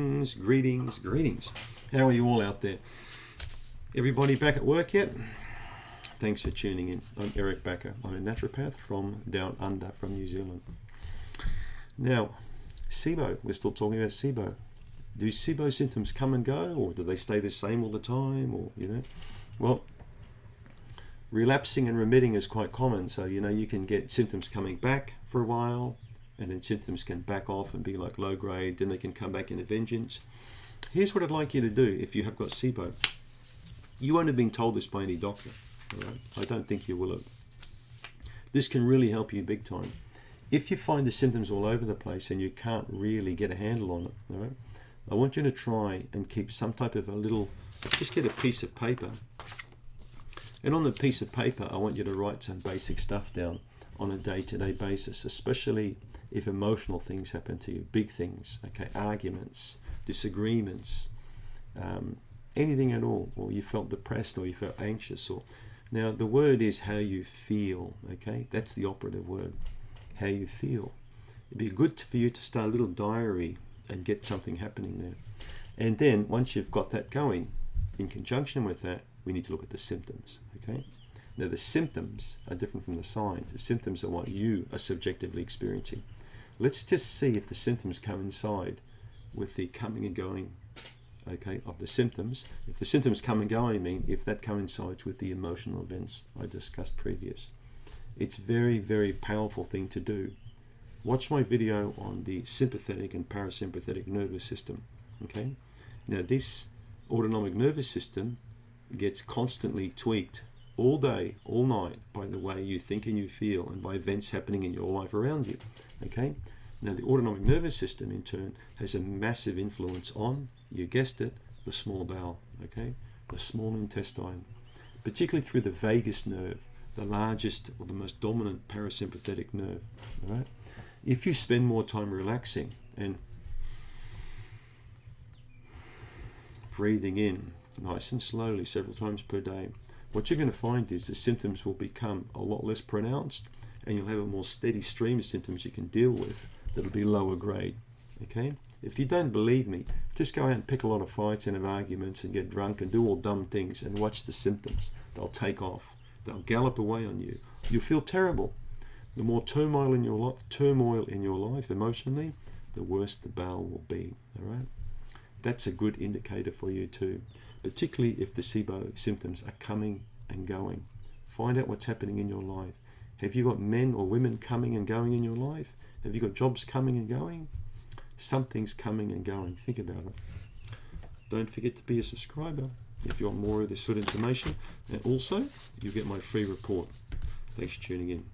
Greetings. How are you all out there? Everybody back at work yet? Thanks for tuning in. I'm Eric Bakker. I'm a naturopath from down under, from New Zealand. Now, SIBO, we're still talking about SIBO. Do SIBO symptoms come and go, or do they stay the same all the time, or, Well, relapsing and remitting is quite common, so, you can get symptoms coming back for a while, and then symptoms can back off and be like low grade, then they can come back in a vengeance. Here's what I'd like you to do if you have got SIBO. You won't have been told this by any doctor, all right? I don't think you will have. This can really help you big time. If you find the symptoms all over the place and you can't really get a handle on it, all right, I want you to try and keep some type of just get a piece of paper. And on the piece of paper, I want you to write some basic stuff down on a day-to-day basis, especially if emotional things happen to you, big things, okay, arguments, disagreements, anything at all, or you felt depressed or you felt anxious. Now the word is how you feel, okay? That's the operative word, how you feel. It'd be good for you to start a little diary and get something happening there. And then once you've got that going, in conjunction with that, we need to look at the symptoms, okay? Now the symptoms are different from the signs. The symptoms are what you are subjectively experiencing. Let's just see if the symptoms coincide with the coming and going, okay, of the symptoms. If the symptoms come and go, I mean, if that coincides with the emotional events I discussed previous. It's very, very powerful thing to do. Watch my video on the sympathetic and parasympathetic nervous system, okay? Now this autonomic nervous system gets constantly tweaked all day, all night, by the way you think and you feel and by events happening in your life around you, okay? Now the autonomic nervous system in turn has a massive influence on, you guessed it, the small bowel, okay? The small intestine, particularly through the vagus nerve, the largest or the most dominant parasympathetic nerve, all right? If you spend more time relaxing and breathing in nice and slowly several times per day, what you're going to find is the symptoms will become a lot less pronounced and you'll have a more steady stream of symptoms you can deal with that'll be lower grade, okay? If you don't believe me, just go out and pick a lot of fights and have arguments and get drunk and do all dumb things and watch the symptoms. They'll take off. They'll gallop away on you. You'll feel terrible. The more turmoil in your life emotionally, the worse the bowel will be, all right? That's a good indicator for you too, particularly if the SIBO symptoms are coming and going. Find out what's happening in your life. Have you got men or women coming and going in your life? Have you got jobs coming and going? Something's coming and going. Think about it. Don't forget to be a subscriber if you want more of this sort of information. And also, you get my free report. Thanks for tuning in.